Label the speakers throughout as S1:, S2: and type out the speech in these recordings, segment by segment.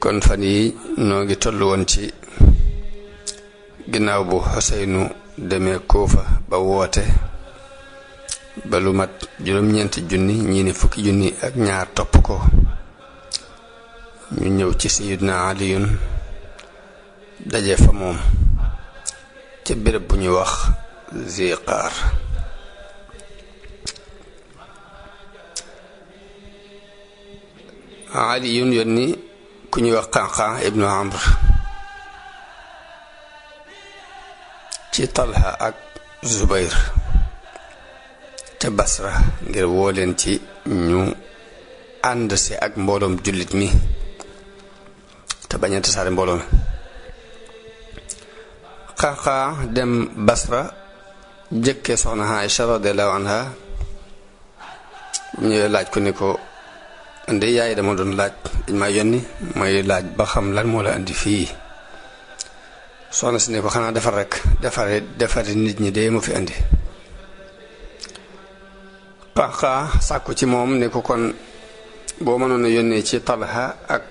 S1: kon fan yi noo ngi tollu woon ci ginnaaw bu Xuseynu demee Kuufa ba woote ba lu mat juróom-ñeenti junni ñii ni fukki junni ak ñaar topp ko ñu ñëw ci Sayyidina Aliyun daje fa moom ca béréb bu ñuy wax Ziqaar Aliyun yónni ku ñuy wax Qanqan ibnu Amr ci Talha ak Zubayr ca Basra ngir woo leen ci ñu ànd si ak mbooloom jullit mi te bañ a tasaare mbooloo mi. Qanqan dem Basra jëkkee soxna Aïcha radiyallahu anha ñëwee laaj ko ni ko inde yaay dama doon laaj dañ ma yónni may laaj ba xam lan moo la andi fii. soxna si ne ko xanaa defar rek defari nit ñi dee ma fi andi. Qanqan sàkku ci moom ne ko kon boo mënoon a yónnee ci Talha ak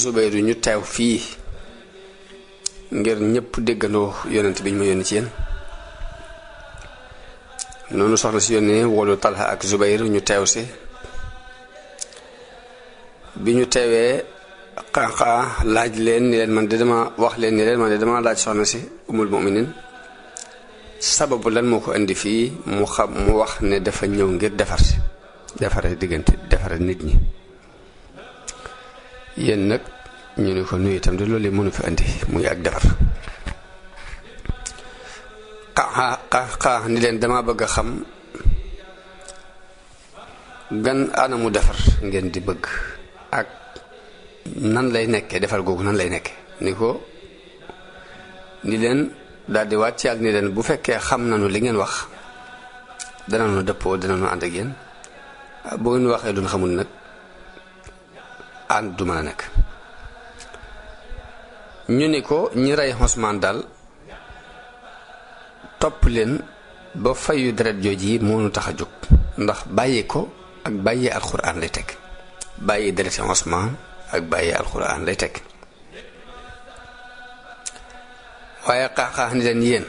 S1: Zubayru ñu teew fii ngir ñëpp déggandoo yonent bi ñu ma yónni ci yéen. noonu soxna si yónnee wolu Talha ak Zubayru ñu teew si. bi ñu teewee Qanqan laaj leen ni leen man de dama wax leen ni leen man de dama laaj soxna si umul mu'minin sababu lan moo ko indi fii mu wax ne dafa ñëw ngir defare diggante defare nit ñi. yéen nag ñu ne ko nuyu itam de loolu mënu fi indi muy ak defar. Qanqan ni leen dama bëgg a xam gan anamu defar ngeen di bëgg ak nan lay nekkee defar googu nan lay nekkee ni leen daal di waat ci yàlla ni leen bu fekkee xam nañu li ngeen wax danañu dëppoo danañu ànd ak yéen boo ngeen waxee duñ xamul nag ànd du mën a nekk. ñu ni ko ñi rey Usmaan daal topp leen ba fayu deret jooju yi moo nu tax a jóg ndax bàyyi ko ak bàyyi alxuraan lay teg bàyyi dereti Usmaan ak bàyyi alxuraan lay teg. waaye Qanqan ni leen yéen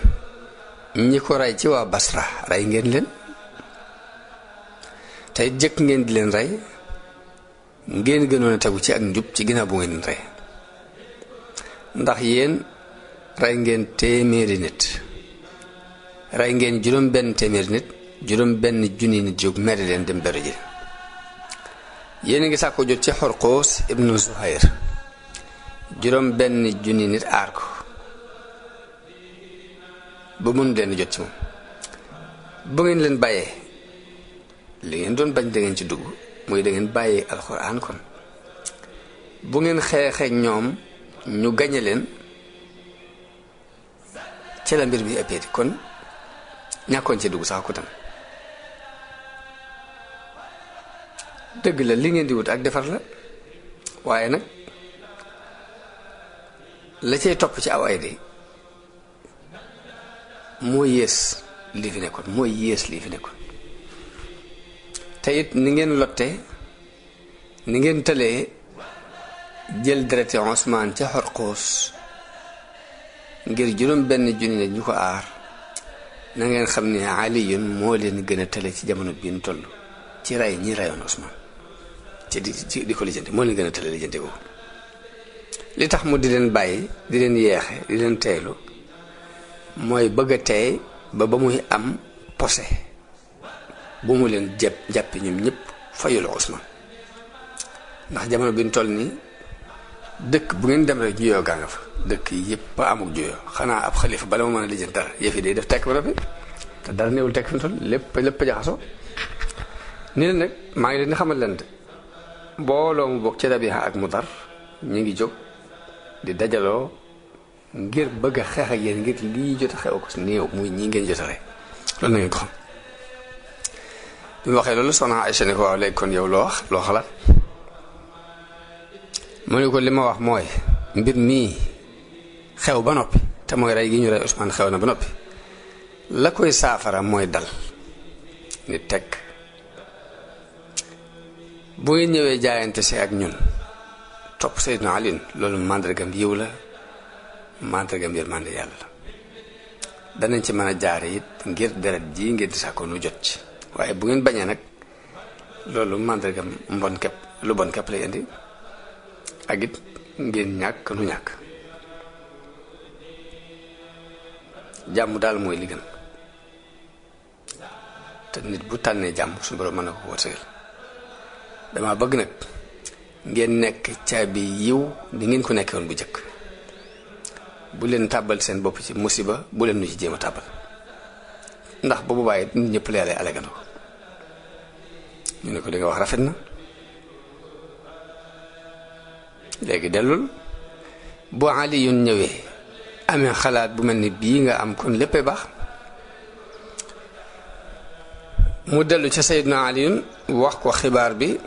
S1: ñi ko rey ci waa Basra rey ngeen leen tey jëkk ngeen di leen rey ngeen gënoon a tegu ci ak njub ci ginnaaw bu ngeen leen rey ndax yéen rey ngeen téeméeri nit rey ngeen juróom benn téeméeri nit juróom benn junni nit jóg mere leen dem beru ji. yéen a ngi sàkko jot ci Xurqus ibnu Zuhayr juróom benn junni nit aar ko ba mënu leen jot ci moom bu ngeen leen bàyyee li ngeen doon bañ da ngeen ci dugg muy da ngeen bàyyee alxuraan kon bu ngeen xeexee ñoom ñu gañe leen ci la mbir bi ëppee kon ñàkkoon ci dugg sax ku tam. dëgg la li ngeen di wut ak defar la waaye nag la cay topp ci aw ay de moo yées lii fi nekkoon te it ni ngeen lotte ni ngeen tëlee jël dereti Usmaan ca Xurqus ngir juróom benn junni nit ñu ko aar na ngeen xam ne Aliyun moo leen gën a tële ci jamono bi ñu toll ci rey ñi reyoon Usmaan ci di ko lijjanti moo leen gën a tële lijjanti ko li tax mu di leen bàyyi di leen yeexe di leen teelu mooy bëgg a teey ba muy am posé bu mu leen jàppi ñoom ñëpp fayul Usmaan ndax jamono bi ñu toll nii dëkk bu ngeen dem rek juyoo gaa nga fa dëkk yi yëpp a amuk juyoo xanaa ab xalifa bala ma mën a lijjanti dara yëf yi day def tekk ba noppi te dara néewul tekk fi mu toll lépp jaxasoo ni leen nag maa ngi leen di xamal leen mbooloo mu bokk ci Rabiha ak Mudar ñu ngi jóg di dajaloo ngir bëgg a xeex ak yéen ngir lii jot a xew ko néew muy ñii ngeen jot a rey loolu na ngeen ko xam. bi mu waxee loolu soxna Aïcha ne ko waaw léegi kon yow loo xalaat mu ne ko li ma wax mooy mbir mii xew ba noppi te mooy rey gi ñu rey Usmaan xew na ba noppi la koy saafara mooy dal ni teg bu ngeen ñëwee jaayante si ak ñun topp Seydina Ali loolu màndargam yiw la màndargam yërmande yàlla la danañ ci mën a jaare it ngir deret ji ngeen di sàkko nu jot ci waaye bu ngeen bañee nag loolu màndargam mbon kepp lu bon kepp lay indi ak it ngeen ñàkk nu ñàkk jàmm daal mooy li gën te nit bu tànnee jàmm suñu borom mën na ko wërsëgal dama bëgg nag ngeen nekk caabi yiw di ngeen ko nekkee woon bu jëkk bu leen tàbbal seen bopp ci musiba bu leen nu ci jéem a tàbbal ndax bu boobaa it nit ñëpp leelee alegandoo ñu ne ko li nga wax rafet na léegi dellul bu Ali yun ñëwee amee xalaat bu mel ni bii nga am kon léppay baax mu dellu ca Seydina Ali yun wax ko xibaar bi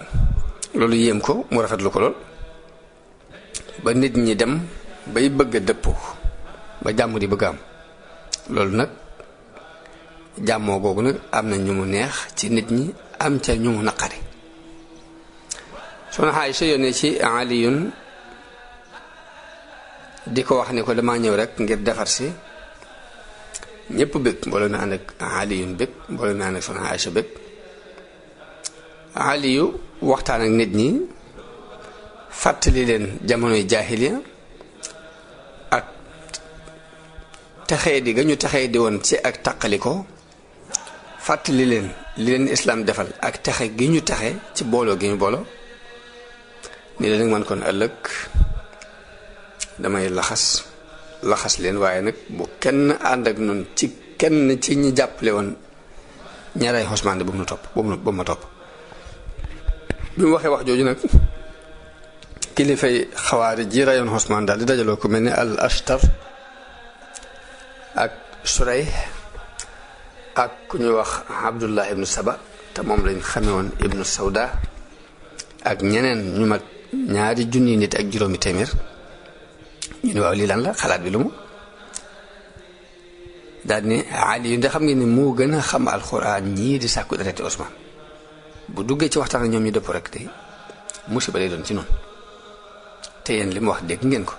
S1: loolu yéem ko mu rafetlu ko lool ba nit ñi dem bay bëgg a dëppoo ba jàmm di bëgg am loolu nag jàmmoo googu nag am na ñu mu neex ci nit ñi am ca ñu mu naqari Soxna Aysa yónnee ci Aliyun di ko wax ni ko dama ñëw rek ngir defar si ñépp bëgg mbooloo mi ànd ak Aliyun bëgg mbooloo mi ànd ak Soxna Aysa bëgg Aliyu waxtaan ak nit ñi fàttali leen jamonoy jaahiliya ak texee di ga ñu texee di woon ci ak taqali ko fàttali leen li leen islaam defal ak texe gi ñu texe ci booloo gi ñu booloo ni leen nag man kon ëllëg damay laxas leen waaye nag bu kenn ànd ak noonu ci kenn ci ñi jàppale woon ñaray Usmaan bu mu topp bu ma topp bi mu waxee wax jooju nag kilifay xawaari ji rayoon Usmaan daal di dajaloo ko mel ni al Ashtar ak Suray ak ku ñuy wax Abdullah ibnu Saba te moom lañ xame woon ibnu Sawda ak ñeneen ñu mat 2,000 nit ak juróomi téeméer ñu ne waaw lii lan la xalaat bi lu mu daal ni Ali yu ndax xam ngeen ni moo gën a xam alxuraan ñii di sàkku dereti Usmaan bu duggee ci waxtaan ak ñoom ñu dëpp rek te musiba lay doon ci noonu te yéen li mu wax dégg ngeen ko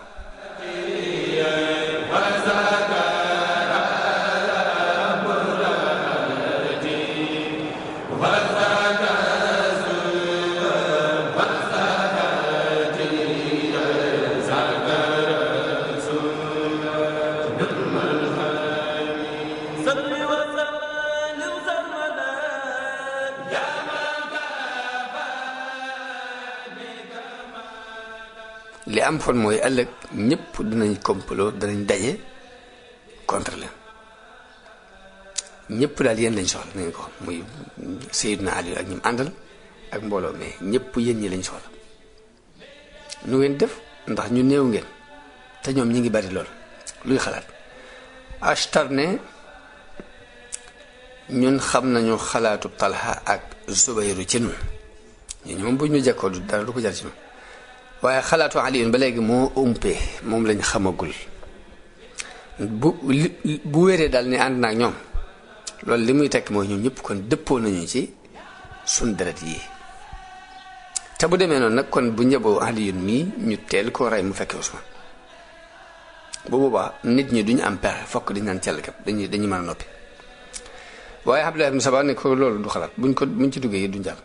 S1: li am fon mooy ëllëg ñëpp dinañ complot danañ daje contre leen ñëpp daal yéen lañ soxla nañ ko muy Seydina Ali ak ñim àndal ak mbooloo mais ñëpp yéen ñi lañ soxla nu ngeen def ndax ñu néew ngeen te ñoom ñi ngi bari lool luy xalaat Ashtar ne ñun xam nañu xalaatu Talha ak Zubayru ci nun ñu moom bu ñu jekkoo du dara du ko jar ci nun waaye xalaatu Aliyun ba léegi moo umpee moom lañ xamagul bu wéree daal ni ànd na ak ñoom loolu li muy tekk mooy ñoom ñëpp kon dëppoo nañu ci sun deret yi te bu demee noonu nag kon bu njaboo Aliyun mii ñu teel koo rey mu fekkee Usmaan bu boobaa nit ñi duñu am pexe fokk dañ naan cell képp dañuy mën a noppi waaye Abdullah ibn Saba ne ko loolu du xalaat buñ ci duggee yi duñ jàll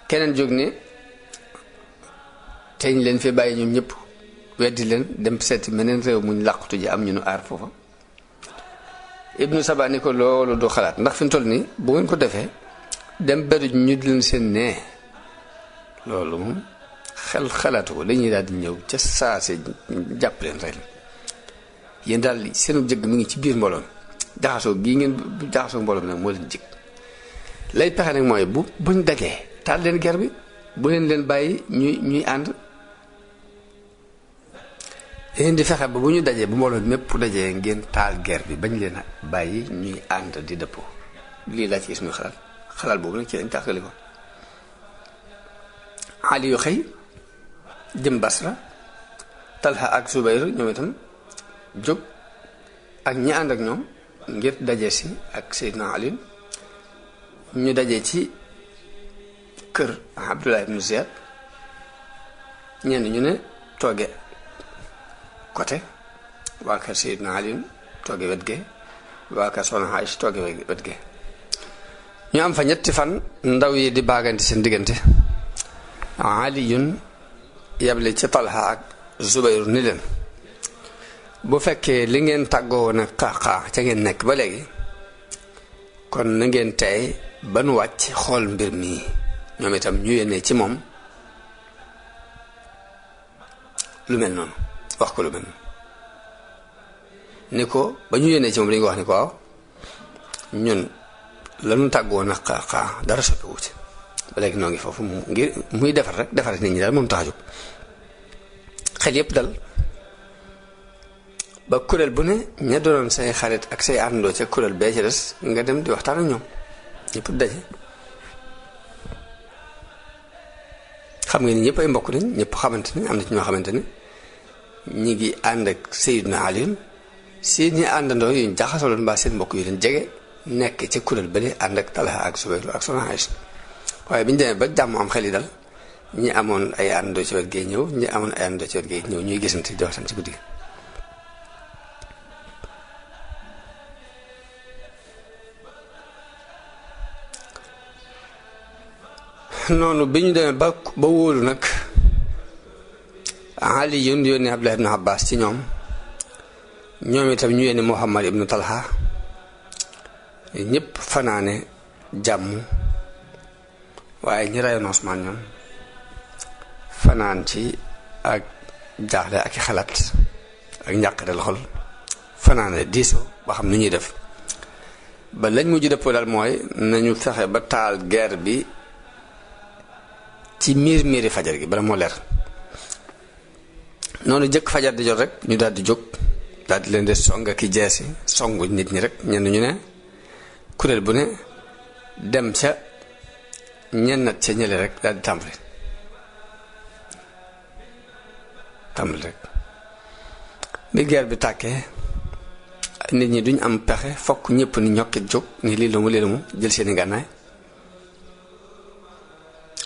S1: keneen jóg ni teñ leen fi bàyyi ñoom ñëpp weddi leen dem seeti meneen réew muñ làqutu ji am ñu nu aar foofa ibnu Saba ni ko loolu du xalaat ndax fi mu toll nii bu ngeen ko defee dem beru ñu di leen seen nee loolu moom xalaatu ko dañuy daal di ñëw ca saa si jàpp leen rey leen yéen daal seenu jëgg mi ngi ci biir mbooloo mi jaxasoo gii ngeen jaxasoo mbooloo mi nag moo leen jig lay pexe nag mooy buñ dajee taal leen ger bi bu leen bàyyi ñuy ànd leen di fexe ba bu ñu dajee bu mbooloo mépp dajee ngeen taal guerre bi bañ leen a bàyyi ñuy ànd di dëppoo lii laa ci gis muy xalaat boobu nag ci lañ tàqali ko Ali yu xëy jëm Basra Talha ak Zubayr ñoom itam jóg ak ñi ànd ak ñoom ngir daje si ak Seydina Ali ñu daje ci kër Abdullah ibn Ziyad ñenn ñu ne tooge côté waa kër Seydina Ali tooge wet ge waa kër Soxna Aysa tooge wet ge ñu am fa ñetti fan ndaw yi di baagante seen diggante Aliyun yable ci Talha ak Zubayru ni leen bu fekkee li ngeen tàggoo woon ak Qaqaa ca ngeen nekk ba léegi kon na ngeen tey ba nu wàcc xool mbir mi ñoom itam ñu yéene ci moom lu mel noonu wax ko lu mel noonu ni ko ba ñu yéene ci moom dañu ko wax ni ko waaw ñun lanu tàggoo nag Qaqaa dara soppiwu ci ba léegi noo ngi foofu ngir muy defar rek defar nit ñi daal moom tax a jóg xel yépp dal ba kuréel bu ne ña doonoon say xarit ak say àndoo ca kuréel bee ci des nga dem di waxtaan ak ñoom ñëpp daje xam nga ni ñëpp ay mbokk nañ ñëpp xamante ne am na ci ñoo xamante ne ñi ngi ànd ak Seydina Ali seen ñi àndandoo yu ñu jaxasoo loon mbaa seen mbokk yu leen jege nekk ca kuréel bële ànd ak Talha ak Zubayr ak Soxna Aysa waaye bi ñu demee ba jàmm am xel yi dal ñi amoon ay àndandoo ci wet gee ñëw ñi amoon ay àndandoo ci wet gee ñëw ñuy gisante di waxtaan ci guddi noonu bi ñu demee ba wóolu nag Ali yónni Abdullah ibn Abbas ci ñoom itam ñu yónni Muhammad ibnu Talha ñëpp fanaane jàmm waaye ñi rayoon Usmaan ñoom fanaan ci ak jaaxle ak i xalaat ak njàqare xol fanaane diisoo ba xam nu ñuy def ba lañ mujj dëppoo daal mooy nañu fexe ba taal guerre bi ci miiri fajar gi bala moo leer noonu jëkk fajar di jot rek ñu daal di jóg daal di leen di song ak i jeesi songu nit ñi rek ñenn ñu ne kuréel bu ne dem ca ñennat ca ñële rek daal di tàmbali rek bi guerre bi tàkkee nit ñi duñ am pexe fokk ñëpp ni ñokkit jóg ni lii la mu jël seeni ngànnaay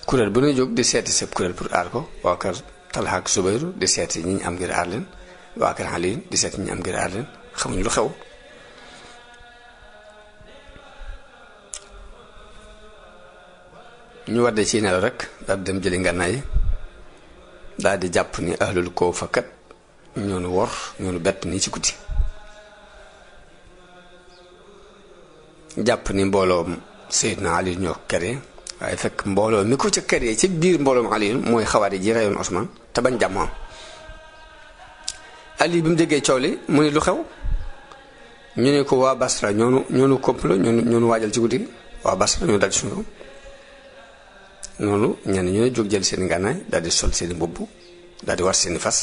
S1: kuréel bu ne jóg di seeti seen kuréel pour aar ko waa kër Talha ak Zubayru di seeti ñi ñu am ngir aar leen waa kër Ali di seeti ñi ñu am ngir aar leen xamuñ lu xew ñu wadde ci nelaw rek daal dem jëli ngànnaay yi daal di jàpp ni ahlul Kuufa kat ñoonu wor ñoonu bett nii ci guddi jàpp ni mbooloom Seydina Ali ñoo kere waaye fekk mbooloo mi ko ca kër yi ci biir mbooloom Ali mooy xawaari ji reyoon Usmaan te bañ jàmm am Ali bi mu déggee coow li mu ne lu xew ñu ne ko waa Basra ñoonu complot ñoonu waajal ci guddi gi waa Basra ñoo dal ci suñu noonu ñenn ñu ne jóg jël seen ngànnaay daal di sol seeni mbubb daal di war seeni fas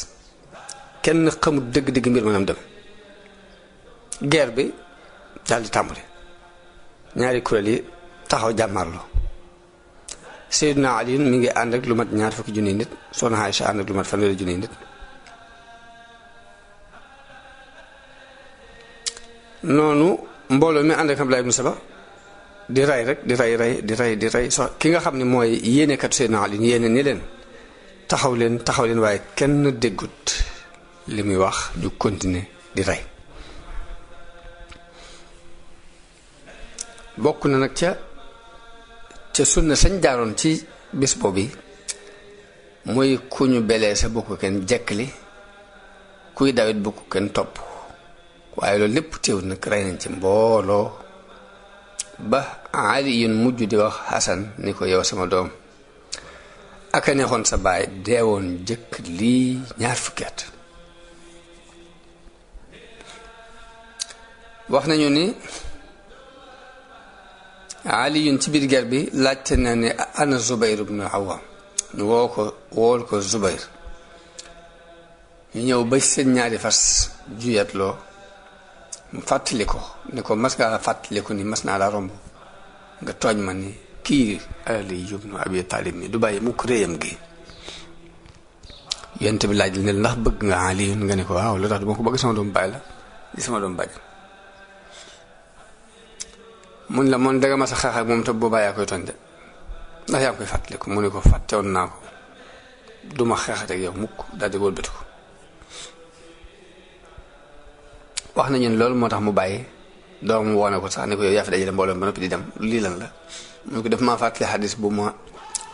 S1: kenn xamul dëgg-dëgg mbir manam dem guerre bi daal di tàmbali ñaari kuréel yi taxaw jàmmarloo Seydina Ali mi ngi ànd ak lu mat 20 junniy nit Soxna Aysa ànd ak lu mat 100 junniy nit noonu mbooloo mi ànd ak Abdullah ibn Saba di rey rek di rey so ki nga xam ne mooy yéenekatu Seydina Ali yéene ni leen taxaw leen waaye kenn déggut li muy wax ñu continuer di rey bokk na nag ca sunna sañ jaaroon ci bis boobu muy ku ñu belee sa bokk kenn jekkali kuy dawit bokk kenn topp waaye loolu lépp teewul nag rey nañ ci mbooloo ba Ali yun mujj di wax Hasan ni ko yow sama doom aka neexoon sa baay deewoon jëkk lii 20 fukki at wax nañu ni Ali yun ci biir guerre bi laajte na ne ana Zubayr ibn Awwam ñu wool ko Zubayr ñu ñëw ba seen ñaari fas juyatloo mu fàttali ko ni ko mas ngaa fàttaliku ni mas naa la romb nga tooñ ma ni kii Ali ibn Abi Talib mi du bàyyi mukk réyam gi yent bi laaj la ne ndax bëgg nga Ali nga ne ko waaw lu tax du ma ko bëgg sama doom bàyyi la di sama doom bàyyi mun la moom danga ma sa xeex ak moom te boobaa yaa koy tooñ de ndax yaa ngi koy fàttaliku mu ne ko fàttewoon naa ko duma xeexat ak yow mukk daal di wëlbati ko wax nañu ne loolu moo tax mu bàyyi doom woone ko sax ne ko yow yaa fi dajale mbooloo ba noppi di dem lii lan la mu ko def maa fàttali xadis bu ma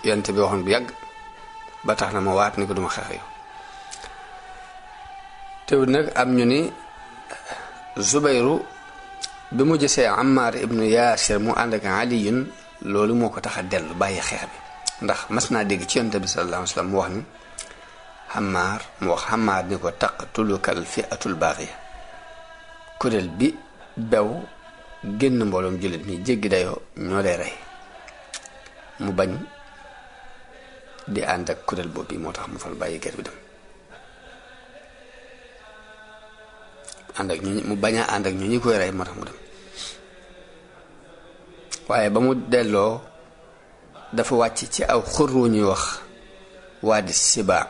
S1: yonent bi waxoon bu yàgg ba tax na ma waat ni ko duma xeex yow teewul nag am ñu ni Zubayru bi mu gisee Ammar ibnu Yaasir mu ànd ak Aliyun loolu moo ko tax a dellu bàyyi xeex bi ndax mas naa dégg ci yonent bi sallallahu alayhi wa sallam mu wax ni Ammar ni ko taqtulukal fi'atul baaxiya kuréel bi bew génn mbooloom jullit mi jéggi dayoo ñoo lay rey mu bañ di ànd ak kuréel boobu bi moo tax mu fal bàyyi ger bi dem mu bañ a ànd ak ñu ñi koy rey moo tax mu dem waaye ba mu delloo dafa wàcc ci aw xur wu ñuy wax Waadi Sibaa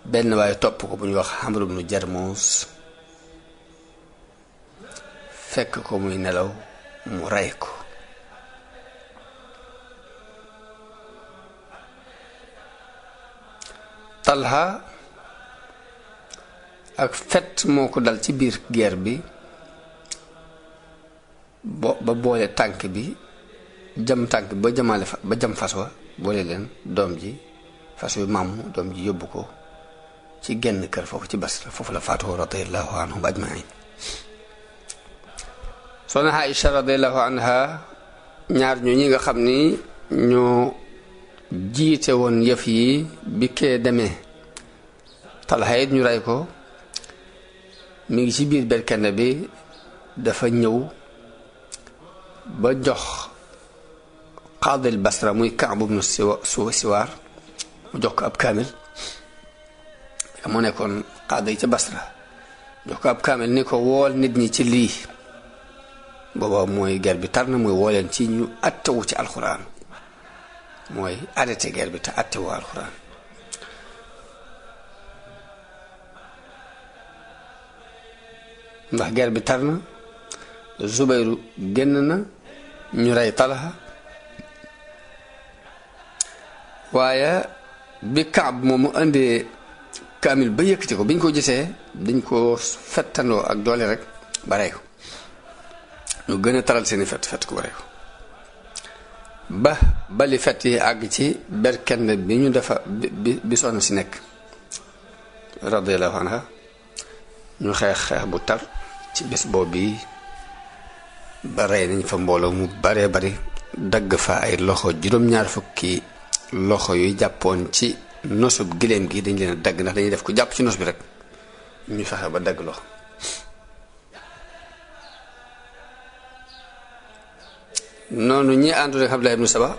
S1: benn waaye topp ko bu ñuy wax Amr ibnu Jarmuus fekk ko muy nelaw mu rey ko Talha ak fet moo ko dal ci biir guerre bi ba boole tànk bi jam tànk ba jamaale ba jam fas wa boole leen doom ji fas yu màmm doom ji yóbbu ko ci genn kër foofu ci Basra foofu la faatoo radiyallahu anhum ajmain soxna Aïcha radiyallahu anha ñaar ñu ñi nga xam ni ñoo jiite woon yëf yi bi kee demee Talha it ñu rey ko mi ngi ci biir berkende bi dafa ñëw ba jox qaadil Basra muy Kaab ibnu Siwaar mu jox ko ab kaamil moo nekkoon qaadi yi ca Basra jox ko ab kaamil ni ko wool nit ñi ci lii booba mooy guerre bi tar na muy wooleen ci ñu attewu ci alxuraan mooy arrêté guerre bi te attewu alxuraan ndax guerre bi tar na Zubayru génn na ñu rey Talha waaye bi Kaab moom mu indee kaamil ba yëkkati ko biñ ko gisee dañ ko fettandoo ak doole rek ba rey ko ñu gën a taral seeni fett ko ba rey ko ba bali fett yi àgg ci berkende bi ñu defa bi soxna si nekk radiyallahu anha ñu xeex bu tar ci bés boobu bi ba rey nañ fa mbooloo mu baree bari dagg fa ay loxo juróom-ñaar fukki loxo yuy jàppoon ci nosub giléem gi dañ leen a dagg ndax dañuy def ko jàpp ci nos bi rek ñu fexe ba dagg loxo noonu ñi àndoon ak Abdullah ibnu Saba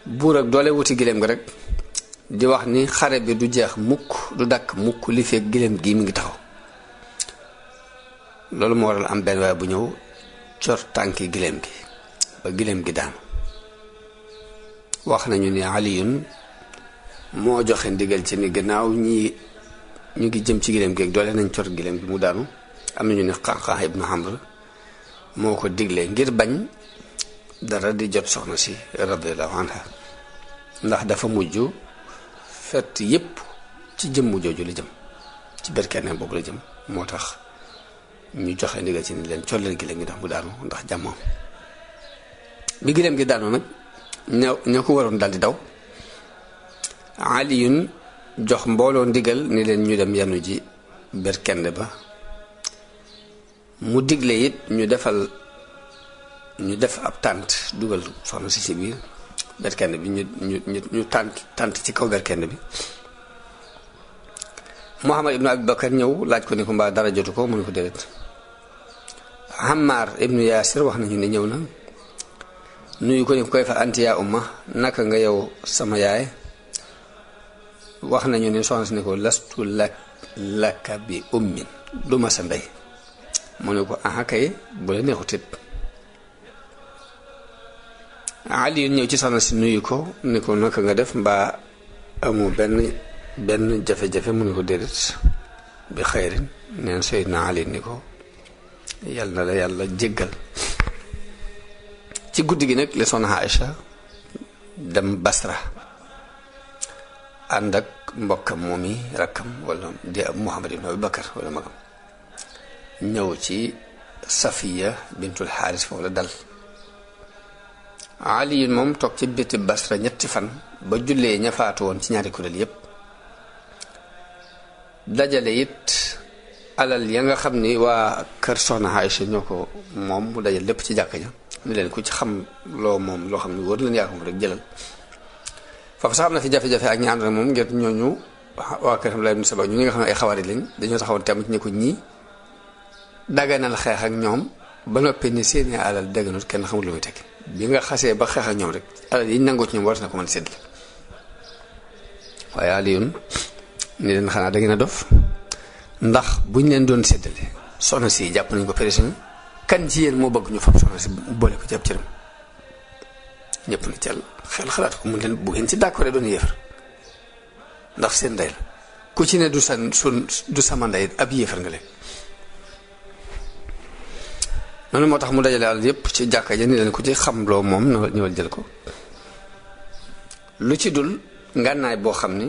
S1: buur ak doole wuti giléem ga rek di wax ni xare bi du jeex mukk du dakk mukk li fekk giléem gi mi ngi taxaw loolu moo waral am benn waaye bu ñëw cor tànki giléem gi ba giléem gi daanu wax nañu ni Aliyun moo joxe ndigal ci ni gannaaw ñi ñu ngi jëm ci giléem gi ak doole nañ cor giléem gi mu daanu am nañu ni Qanqan ibnu Amr moo ko diglee ngir bañ dara di jot soxna si radiyallahu anha ndax dafa mujj fett yépp ci jëmmu jooju la jëm ci berkene boobu la jëm moo tax ñu joxe ndigal ci ni leen cor leen giléem gi ndax mu daanu ndax jàmmoom bi giléem gi daanu nag ña ko waroon daldi daw Aliyun jox mbooloo ndigal ni leen ñu dem yanu ji berkende ba mu digle it ñu def ab tànt dugal soxna si ci biir berkende bi ñu tànt ci kaw berkende bi Muhammad ibnu Abi Bakar ñëw laaj ko ni ko mbaa dara jotu ko mu ne ko déedéet Ammar ibnu Yaasir wax nañu ne ñëw na nuyu ko ni koy fa anti yaa umma naka nga yow sama yaay wax nañu ne soxna si ne ko lastu laka bi ummin duma sa ndey mu ne ko aha kay bu la neexut it Ali ñëw ci soxna si nuyu ko ni ko naka nga def mbaa amu benn jafe-jafe mu ne ko déedéet bi xayrin neen Seydina Ali ni ko yal na la yàlla jéggal ci guddi gi nag la soxna Aïcha dem Basra ànd ak mbokkam moom yi rakkam wala di Muhammad ibn Abi Bakar wala magam ñëw ci Safiya bintul Xaaris foofu la dal. Ali moom toog ci biti Basra ñetti fan ba jullee ña faatu woon ci ñaari kuréel yépp dajale it alal ya nga xam ni waa kër soxna Aïcha ñoo ko moom mu dajal lépp ci jàkka ja ni leen ku ci xam loo moom loo xam ni wóor leen yaa ko moom rek jëlal. foofu sax am na fi jafe-jafe ak ñi ànd ak moom ngir ñooñu waa kër Abdullah ibn Saba ñu nga xam ne ay xawaari lañ dañoo taxawoon tamit ñu ko ñii daganal xeex ak ñoom ba noppi ni seeni alal daganut kenn xamul lu muy teg bi nga xasee ba xeex ak ñoom rek alal yi ñu nangoo ci ñoom war na ko mën a séddale. waaye Aliyun ni leen xanaa da ngeen a dof ndax buñ leen doon séddale soxna si jàpp nañ ko pérésin kan ci yéen moo bëgg ñu fab soxna si boole ko ci ab cëram ñëpp na cal xel xalaat ko mun leen bu ngeen ci d'accord doon yéefar ndax seen ndey la ku ci ne du sama ndey ab yéefar nga leen. noonu moo tax mu dajale alal yépp ci jàkka ja ni leen ku ci xam loo moom ñëwal jël ko lu ci dul ngànnaay boo xam ni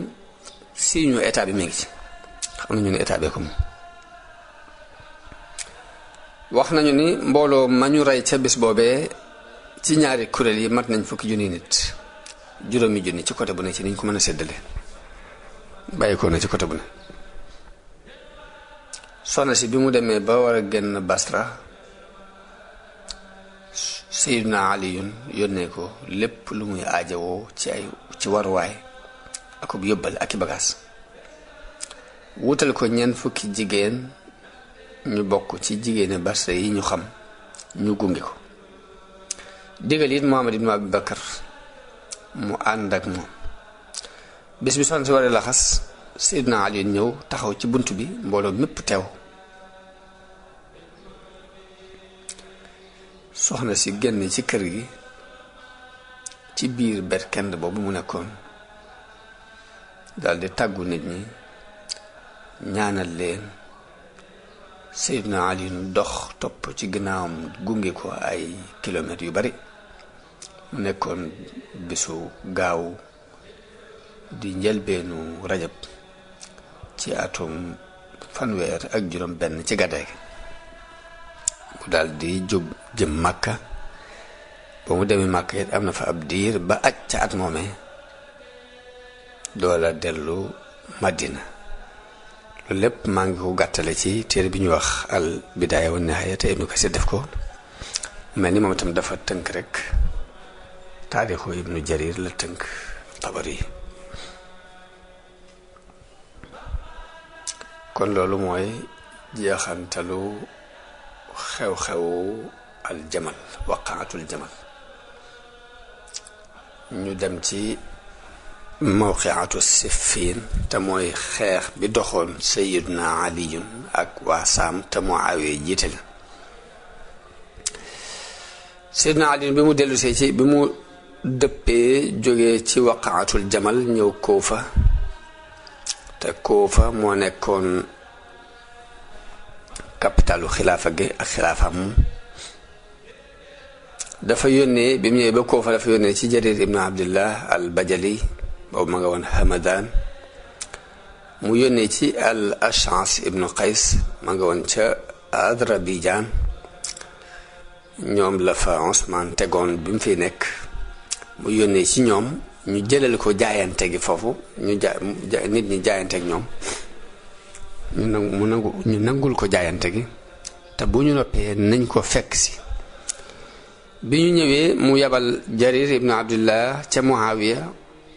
S1: si ñu état bi mi ngi ci xam nañu ne état bee ko moom. wax nañu ni mbooloo ma ñu rey ca bis boobee ci ñaari kuréel yi mat nañ fukki junni nit juróomi junni ci côté bu ne ci niñ ko mën a séddale bàyyi ko na ci côté bu ne. soxna si bi mu demee ba war a génn Basra Sayyidina Aliyun yónnee ko lépp lu muy aajowoo ci waruwaay akub yóbbal ak i bagaas wutal ko ñeent fukki jigéen ñu bokk ci jigéeni Basra yi ñu xam ñu gunge ko digal it Muhammad ibn Abi Bakar mu ànd ak moom. bis bi soxna si waree laxas Sayyidina Aliyun ñëw taxaw ci bunt bi mbooloo mépp teew. soxna si génn ci kër gi ci biir berkend boobu mu nekkoon daldi tàggu nit ñi ñaanal leen. Sayyidina Ali dox topp ci ginnaawam gunge ko ay kilomètres yu bari mu nekkoon bisu gaaw di njëlbeenu rajab ci atum fanweer ak juróom benn ci gàddaay gi mu daldi jóg jëm Makka. ba mu demee Makka it am na fa ab diir ba aj ca at moomee doola dellu Madina. loolu lépp maa ngi ko gàttale ci téere bi ñuy wax al bidaaya wa nihaaya te Ibnu Kasir def ko mel ni moom itam dafa tënk rek taarixu Ibnu Jarir la tënk Tabari. kon loolu mooy jeexantalu xew-xewu al jamal waqaatul jamal. ñu dem ci mawqiatu Siffin te mooy xeex bi doxoon Sayyiduna Aliyun ak waa Saam te Muawiya jiite la. Sayyiduna Aliyun bi mu dellusee ci bi mu dëppee jógee ci waqaatul jamal ñëw Kuufa te Kuufa moo nekkoon capitalu xilaafa gi ak xilaafam. dafa yónnee bi mu ñëwee ba Kuufa dafa yónnee ci Jarir ibn Abdillah al Bajali boobu ma nga woon Hamadan. mu yónnee ci al Ash'as ibnu Qays ma nga woon ca Adrabijaan. ñoom la fa Usmaan tegoon bi mu fi nekk. mu yónnee ci ñoom ñu jëlal ko jaayante gi foofu nit ñi jaayante ak ñoom ñu nangul ko jaayante gi te bu ñu noppee nañ ko fekk si. bi ñu ñëwee mu yabal Jarir ibn Abdullah ca Muawiya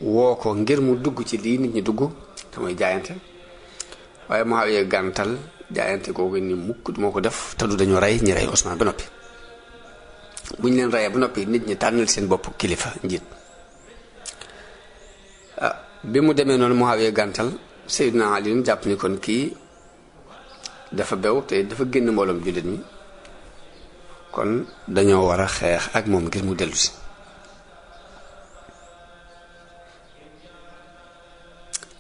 S1: woo ko ngir mu dugg ci lii nit ñi dugg te mooy jaayante. waaye Muawiya gàntal jaayante googu ni mukk moo ko def te du dañu rey ñi rey Usmaan ba noppi. bu ñu leen reyee ba noppi nit ñi tànnal seen bopp kilifa njiit. bi mu demee noonu Muawiya gàntal Sayyidina Ali jàpp ni kon kii dafa bew te dafa génn mbooloom jullit mi kon dañoo war a xeex ak moom ngir mu dellu si.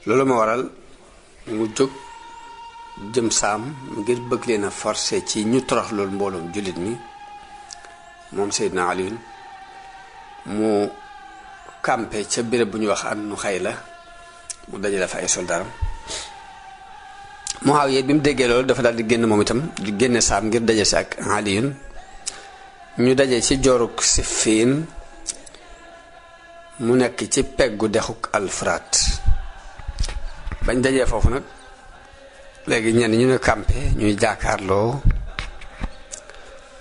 S1: loolu ma waral mu jóg jëm Saam ngir bëgg leen a forcer ci ñu torox loolu mbooloom jullit mi moom Sayyidina Ali mu campé ca béréb bu ñu wax an nu xay la mu dajale fa ay soldaaram. Muawiya bi mu déggee loolu dafa daal di génn moom itam di génne Saam ngir daje si ak Aliyun ñu daje ci jooruk Siffin mu nekk ci peggu dexuk Alfuraat. bañ dajee foofu nag léegi ñenn ñu ne campé ñuy jaakaarloo,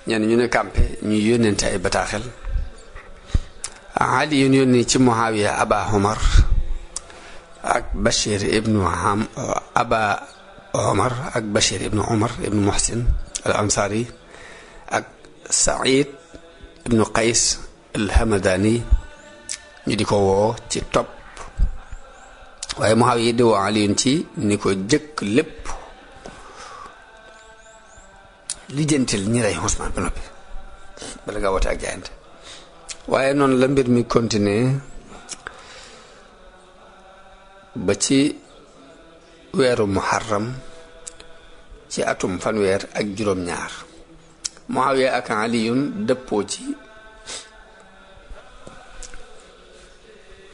S1: ñenn ñu ne campé ñuy yónnente ay bataaxel. Ali yónni ci Muawiya Aba Omar ak Bashir ibnu Aba Omar ak Bashir ibnu Omar ibnu Muhsin al Ansari ak Saïd ibnu Qays al Hamadani ñu di ko woo ci topp, waaye Muawiya di woo Aliyun ci ni ko jëkk lépp lijjantil ñi rey Usmaan ba noppi bala nga woote ak jaayante. waaye noonu la mbir mi continuer ba ci weeru Muharram ci atum fanweer ak juróom-ñaar Muawiya ak Aliyun dëppoo ci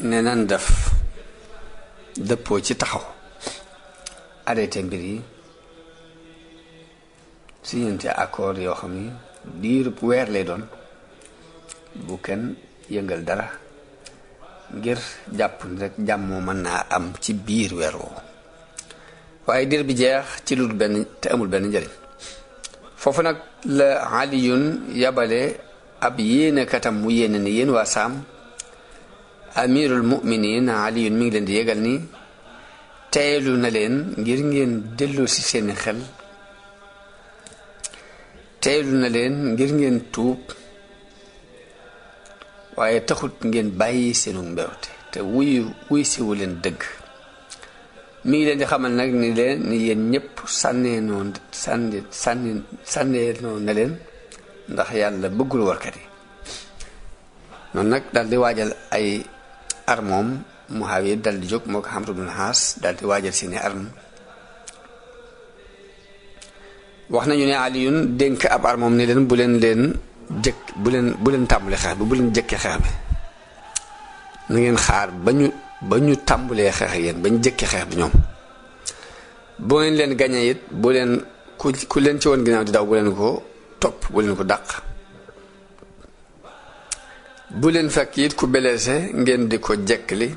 S1: ne nan def dëppoo ci taxaw arrêté mbir yi signante accord yoo xam ni diirub weer lay doon bu kenn yëngal dara ngir jàpp ni rek jàmmoo mën naa am ci biir weer woowu, waaye diir bi jeex ci lu benn te amul benn njëriñ. foofu nag la Aliyun yabale ab yéene katam mu yéene ni yéen waa Saam amirul mu'minin Aliyun mi ngi leen di yégal ni teelu na leen ngir ngeen dellu ci seeni xel, teelu na leen ngir ngeen tuub, waaye taxut ngeen bàyyi seenu mbewte te wuy siwu leen dëgg. mi ngi leen di xamal nag ni leen ni yéen ñëpp sànneenoo na leen ndax yàlla bëggul warkat yi. noonu nag daal di waajal ay armoom Muawiya dal di jóg moo ko Amr ibn al-As daal di waajal seeni arme. wax nañu ne Aliyun dénk ab armoom ni leen bu leen tàmbali xeex bi, bu leen jëkkee xeex bi, na ngeen xaar ba ñu tàmbalee xeex ak yéen ba ñu jëkkee xeex bi ñoom. boo ngeen leen gañee it bu leen ku leen ci woon ginnaaw di daw bu leen ko topp, bu leen ko dàq. bu leen fekk it ku blessé ngeen di ko jekkali,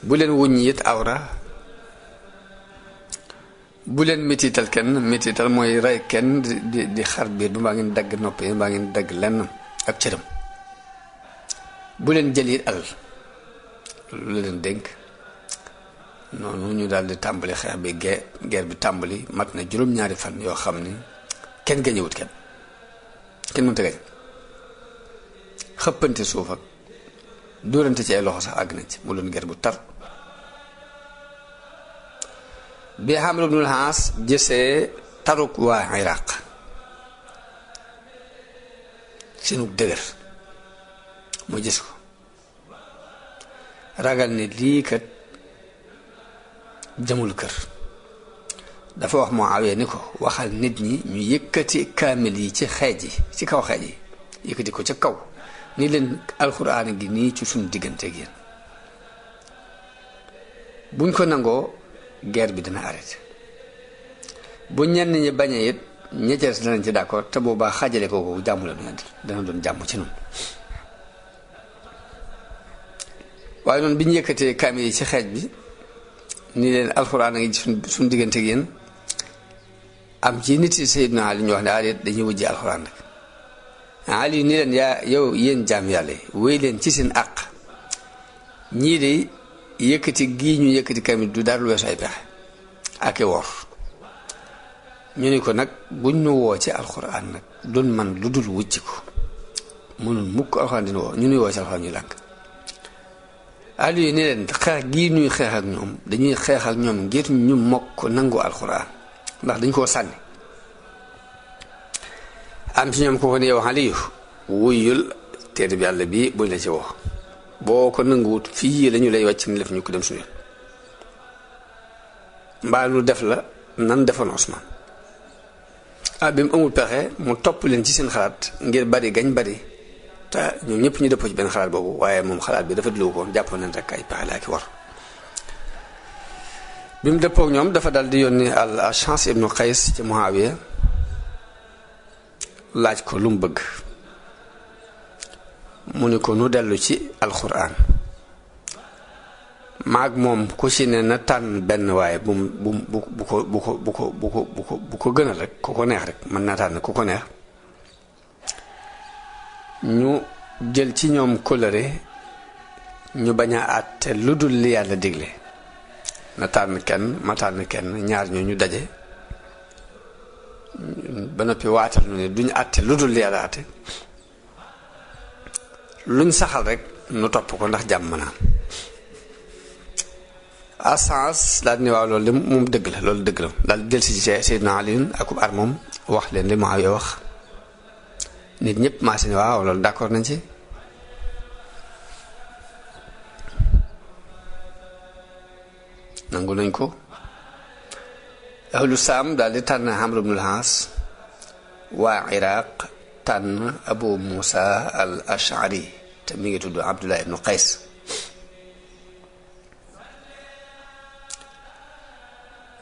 S1: bu leen wuññi it awra, bu leen metital kenn. metital mooy rey kenn di xar biir bi mbaa ngeen dagg nopp yi mbaa ngeen dagg lenn ak cëram. bu leen jël it alal, lu leen dénk. noonu ñu daal di tàmbali xeex bi guerre bi tàmbali mat na juróom-ñaari fan yoo xam ni kenn gañewut kenn mënta gañ. xëppante suuf ak dóorante ci ay loxo sax àgg nañ ci, mu doon guerre bu tar. bi Amr ibn al-As gisee taruk waa Iraq seenu dëgër mu gis ko ragal ne lii kat jamul kër, dafa wax Muawiya ni ko waxal nit ñi ñu yëkkati kaamil yi ci xeej yi, ci kaw xeej yi, yëkkati ko ca kaw ni leen alxuraan gi nii ci suñu diggante ak yéen. buñ ko nangoo guerre bi dina arrêté, bu ñenn ñi bañee it ñetteel danañ ci d'accord, te boobaa xaajale ko jàmm la ñu andil, dana doon jàmm ci noonu. waaye noonu bi ñu yëkkatee kaamil yi ci xeej bi ni leen alxuraan a ngi suñu diggante ak yéen, am ci nit yi Seydina Ali ñu wax ne adet dañuy wujji alxuraan nag. Ali ni leen yéen jaam yàlla yi wéy leen ci seen àq, ñii de yëkkati gii ñu yëkkati kaamil du dara lu weesu ay pexe ak i wor. ñu ni ko nag buñ ñu woo ci alxuraan nag doon man lu dul wucci ko, mënul mukk alxuraan dina woo ñu nuy woo ci alxuraan ñu lànk. Aliou ni leen xeex gii ñuy xeex ak ñoom dañuy xeex ak ñoom ngir ñu mokk nangu alxuraan ndax dañ koo sànni. am ci ñoom ko ko ne yow Aliou wuyul téere bi yàlla bii buñ la ci woo, boo ko nanguwut fii lañu lay wàcc ni def ñu ko dem suñu yoon, mbaa lu def la nan defoon Usmaan. bi mu amul pexe mu topp leen ci seen xalaat ngir bari gañ bari, te ñoom ñëpp ñu dëppoo ci benn xalaat boobu, waaye moom xalaat bi dafa dlu ko jàppoon nañ rek ay pexe laa ki war. bi mu dëppook ñoom dafa dal di yónni al Ash'as ibnu Qays ci Muawiya laaj ko lu mu bëgg mu ni ko nu dellu ci alxuraan maag moom ku ci ne na tànn benn waaye bu ko gënal rek ku ko neex rek mën naa tànn ku ko neex ñu jël ci ñoom kóllëre ñu bañ a àtte lu dul li yàlla digle na tànn kenn ma tànn kenn ñaar ñoo ñu daje ba noppi waatal nu ne duñu àtte lu dul li yàlla àtte luñ saxal rek nu topp ko ndax jàmm naa asans daal ni waaw loolu de moom dëgg la loolu dëgg la daal jël si Seydina Ali akub ar moom wax leen li Muawiya wax nit ñëpp maa si ne waaw loolu d'accord nañ ci nangu nañ ko ahlu Saam daal di tànn Amr ibn al-As waa Iraq tànn Abu Musa al Ash'ari te mi ngi tudd Abdullah ibn Qays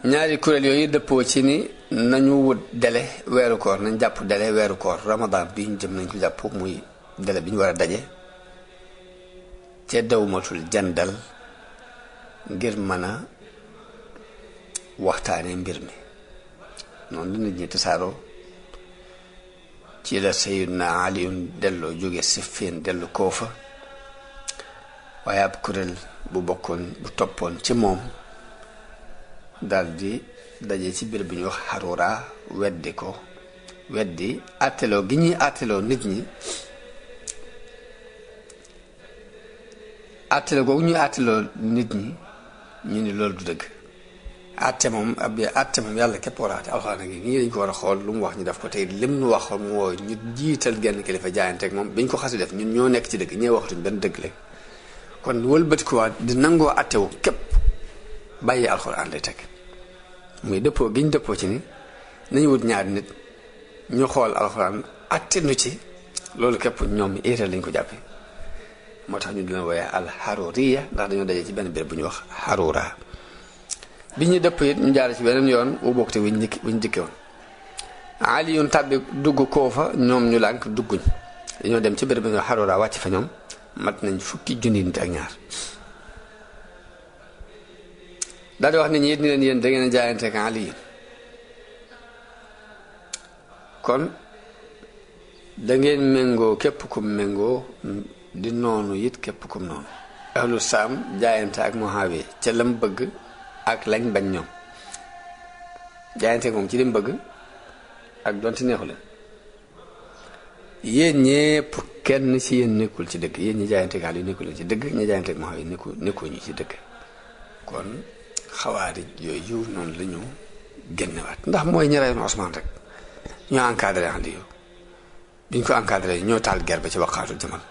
S1: ñaari kuréel yooyu dëppoo ci ni nañu wut délai weeru koor nañ jàpp délai weeru koor Ramadan bi ñu jëm nañ ko jàpp muy délai bi ñu war a daje ca dawmatul jandal ngir mën a waxtaane mbir mi noonu la nit ñi tasaaroo ci la Sayyiduna Aliyun delloo jóge Siffin dellu Koofa waaye ab kuréel bu toppoon ci moom daldi daje ci biir bi ñu wax Harura weddi àtteloo gi ñuy àtteloo nit ñi àtteloo googu ñuy àtteloo nit ñi ñu ni loolu du dëgg àtte moom yàlla képp war a àtte alxuraan gi ñii dañ ko war a xool lu mu wax ñu def ko tey lim nu wax mooy ñu jiital genn kilifa jaayante ak moom biñ ko xasi def ñun ñoo nekk ci dëgg ñee waxatuñ benn dëgg léegi kon wëlbati ko waat di nangoo àttewu képp bàyyi alxuraan lay teg muy dëppoo gi ñu dëppoo ci ni nañu wut ñaari nit ñu xool alxuraan àtte nu ci loolu képp ñoom éetal lañ ko jàppe moo tax ñu di leen wooyee al Haruriya ndax dañoo daje ci benn béréb bu ñuy wax Harura bi ñu dëpp it ñu jaar ci beneen yoon wu bokk te wuñ dikke woon Ali yoon tàbbi dugg Koofa ñoom ñu lànk dugguñ dañoo dem ci béréb bu ñuy wax Harura wàcc fa ñoom mat nañ fukki junni nit ak ñaar daal di wax nit ñi it ni leen yéen da ngeen jaayante ak Ali kon da ngeen méngoo képp kum méngoo di noonu it képp kum noonu ahlu Saam jaayante ak Muawiya ca lam bëgg ak lañ bañ ñoom jaayante moom ci lim bëgg ak donte neexu leen yéen ñépp kenn ci yéen nekkul ci dëgg yéen ñi jaayante ak Ali nekkul leen ci dëgg ñi jaayante ak Muawiya nekkul ñu ci dëgg kon xawaarij yooyu noonu la ñu génnewaat ndax mooy ñi reyoon Ousmane rek ñoo encadré Ali biñ ko encadré ñoo taal guerre ba ci waqaatul jamal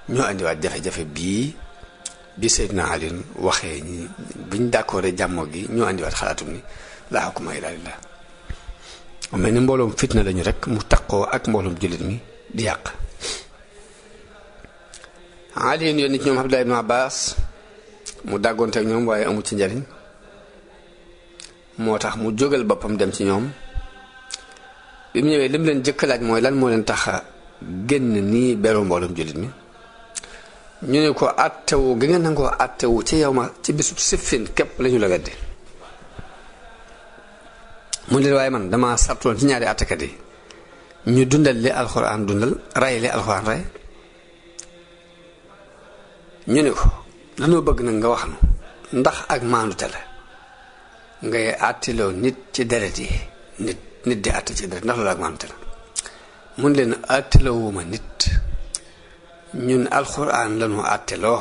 S1: ñoo andiwaat jafe-jafe bii bi Seydina Ali waxee ñi biñ d'accord jàmmoo gi ñoo andiwaat xalaatum ni laa hukma illaa lillaah mel ni mbooloom fitna lañu rek mu taqoo ak mbooloom jullit mi di yàq Ali yónni ci ñoom Abdullah ibn Abbas mu dàggoonte ak ñoom waaye amu ci njariñ moo tax mu jógal boppam dem ci ñoom bi mu ñëwee lim leen jëkk laaj mooy lan moo leen tax a génn nii beru mbooloom jullit mi ñu ne ko àttewu gi nga nangoo àttewu ci yow ma ci bisub Siffin képp lañu la weddi mu leen waaye man dama sartoon ci ñaari àttekat yi ñu dundal li alxuraan dundal rey li alxuraan rey ñu ne ko dañoo bëgg nag nga wax nu ndax ak maandute la ngay àttiloo nit ci deret yi nit di àtte ci deret ndax loolu ak maandute la mun leen àttiloowuma nit ñun alxuraan lañu àtteloo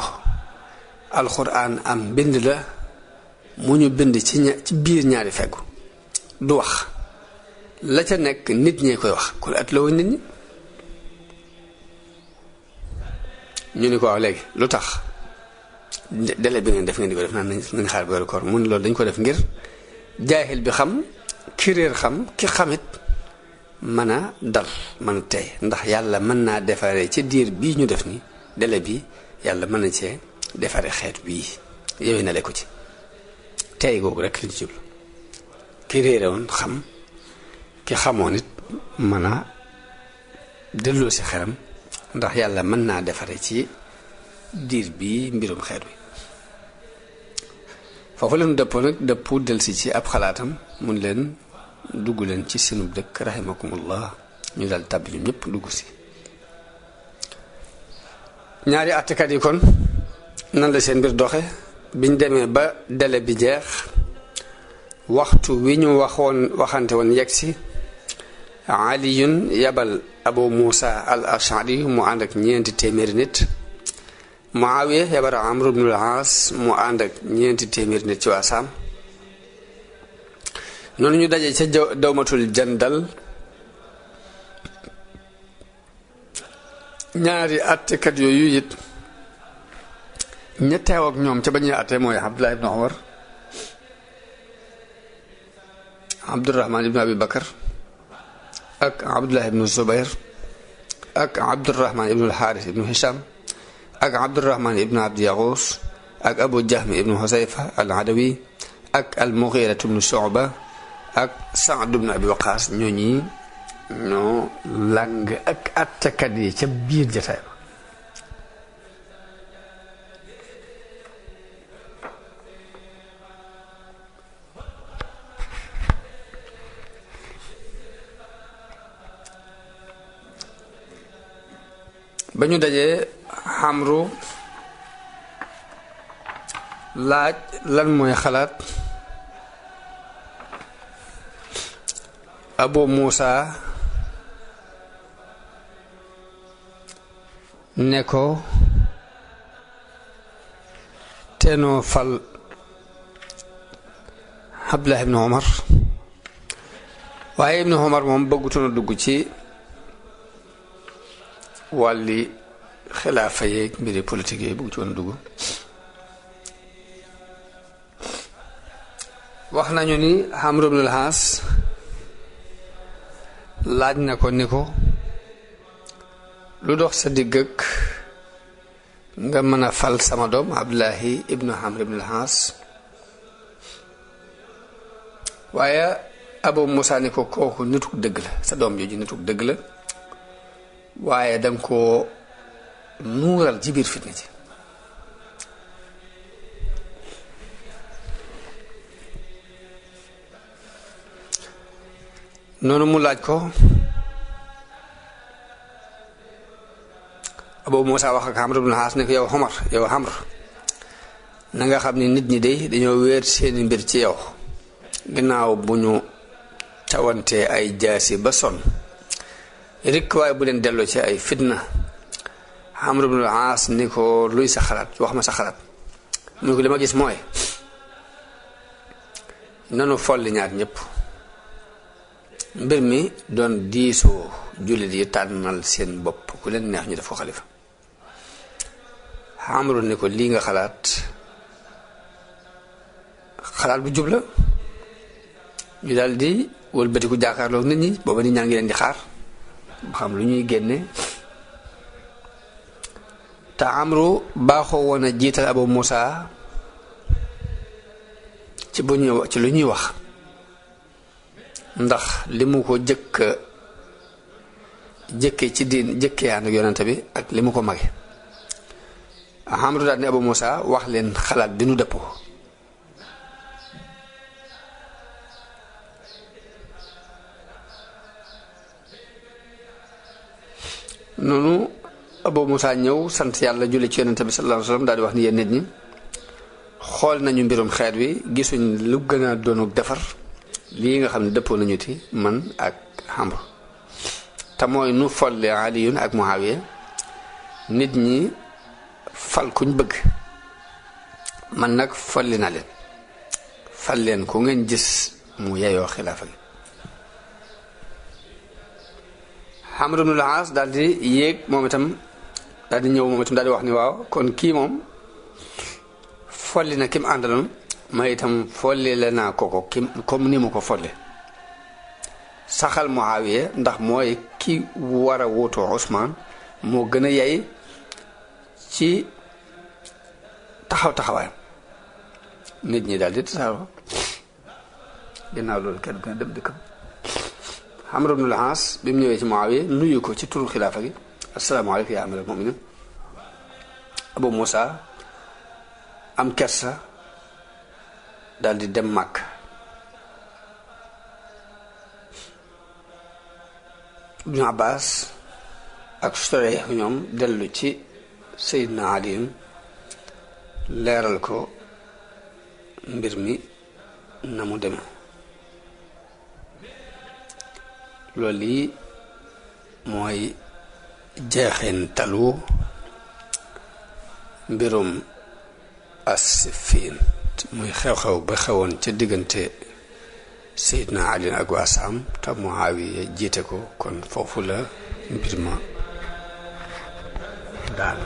S1: alxuraan am bind la mu ñu bind ci biir ñaari feggu du wax la ca nekk nit ñee koy wax kon àtteloo nit ñi ñu ni ko waaw léegi lu tax délai bi ngeen def ngeen di ko def naan nañ xaar weeru koor mun loolu dañ ko def ngir jaahil bi xam ki réer xam ki xamit mën a dal mën a tey ndax yàlla mën naa defaree ci diir bii ñu def ni délai bi yàlla mën na cee defaree xeet bii yooyu na le ko ci tey googu rek lañ ci jublu ki réere woon xam ki xamoon it mën a delloo si xelam ndax yàlla mën naa defare ci diir bi mbirum xeet wi foofu leen dëppoo nag dëppu delsi ci ab xalaatam mun leen dugg leen ci seenub dëkk rahimakumullah ñu dal tàbbi ñu ñëpp dugg si ñaari àttekat yi kon nan la seen mbir doxe biñ demee ba délai bi jeex waxtu wi ñu waxante woon yegg si aliyun yabal abu muusa al ashari mu ànd ak ñeenti téeméeri nit muawiya yabal amru ibnul aas mu ànd ak ñeenti téeméeri nit ci waa saam noonu ñu daje ca dawmatul jandal ñaari àttekat yooyu it ña teew ak ñoom ca ba ñuy àtte mooy abdullah ibnu omar abdurahman ibnu abi bakar ak abdullah ibnu zubayr ak abdurahman ibnu alxaaris ibnu hisham ak abdurahman ibnu abdi yaxuus ak abu jahmi ibnu husayfa al adawi ak al mughiratu ibnu shu'ba ak saad ibnu abi waqaas ñooñi ñoo làng ak àttekat yi ca biir jataay ba ñu dajee xamru laaj lan mooy xalaat abu muusa ne ko teenoo fal abdullah ibnu omar waaye ibnu omar moom bëggutoon a dugg ci wàlli xilaafa yeeg mbiri politique yi bëgg ci woon a dugg wax nañu ni Amru ibnul Aas laaj na ko ni ko lu dox sa digg ak nga mën a fal sama doom Abdullahi ibnu Amr ibnul Aas waaye Abu Musa ni ko kooku nituk dëgg la sa doom jooju nituk dëgg la waaye danga ko nuural ci biir fitna ci noonu mu laaj ko Abu Musa wax ak Amr ibn Aas ne ko yow Omar yow Amr na nga xam ni nit ñi de dañoo wéer seeni mbir ci yow ginnaaw bu ñu tawante ay jaasi ba sonn rikk waaye bu leen delloo ci ay fitna Amr ibn Aas ni ko luy sa xalaat wax ma sa xalaat mu ne ko li ma gis mooy nanu folli ñaar ñëpp mbir mi doon diisoo jullit yi tànnal seen bopp ku leen neex ñu def ko xalifa Amru ni ko lii nga xalaat bu jub la ñu daal di wëlbatiku jàkkaarloo nit ñi booba nit ñaa ngi leen di xaar ba xam lu ñuy génne te Amru baaxoo woon a jiital Abu Musa ci lu ñuy wax ndax li mu ko jëkke ci diin jëkkee ànd ak yonante bi ak li mu ko mage Amru daal ni Abu Musa wax leen xalaat bi nu dëppoo noonu Abu Musa ñëw sant yàlla julli ci yonante bi sallallahu alayhi wasallam daal di wax ni yéen nit ñi xool nañu mbirum xeet wi gisuñ lu gën a doonuk defar lii nga xam ne dëppoo nañu ti man ak Amru te mooy nu folle Aliyun ak Muawiya nit ñi fal kuñ bëgg man nag folli na leen fal leen ku ngeen gis mu yeyoo xilaafa gi Amr ibnul Aas daal di yéeg moom itam daal di ñëw moom itam daal di wax ni waaw kon kii moom folli na kim àndaloon ma itam folli la naa ko comme ni mu ko folle saxal Muawiya ndax mooy ki war a wóotoo Usmaan moo gën a yey ci taxawaayam nit ñi daal di tasaaroo ginnaaw loolu kenn ku ne dem dëkkam Amr ibn al-As bi mu ñëwee ci Muawiya nuyu ko ci turu xilaafa gi asalaamaaleykum yaa amiral mu'minin Abu Musa am kersa daal di dem Màkk Ibn Abbas ak Shurayh ñoom dellu ci Seydina Ali leeral ko mbir mi na mu deme loolu yi mooy jeexintalu mbirum as-Siffin muy xew-xew ba xewoon ca diggante Seydina Ali ak waa Saam te Muawiya jiite ko kon foofu la mbir ma daal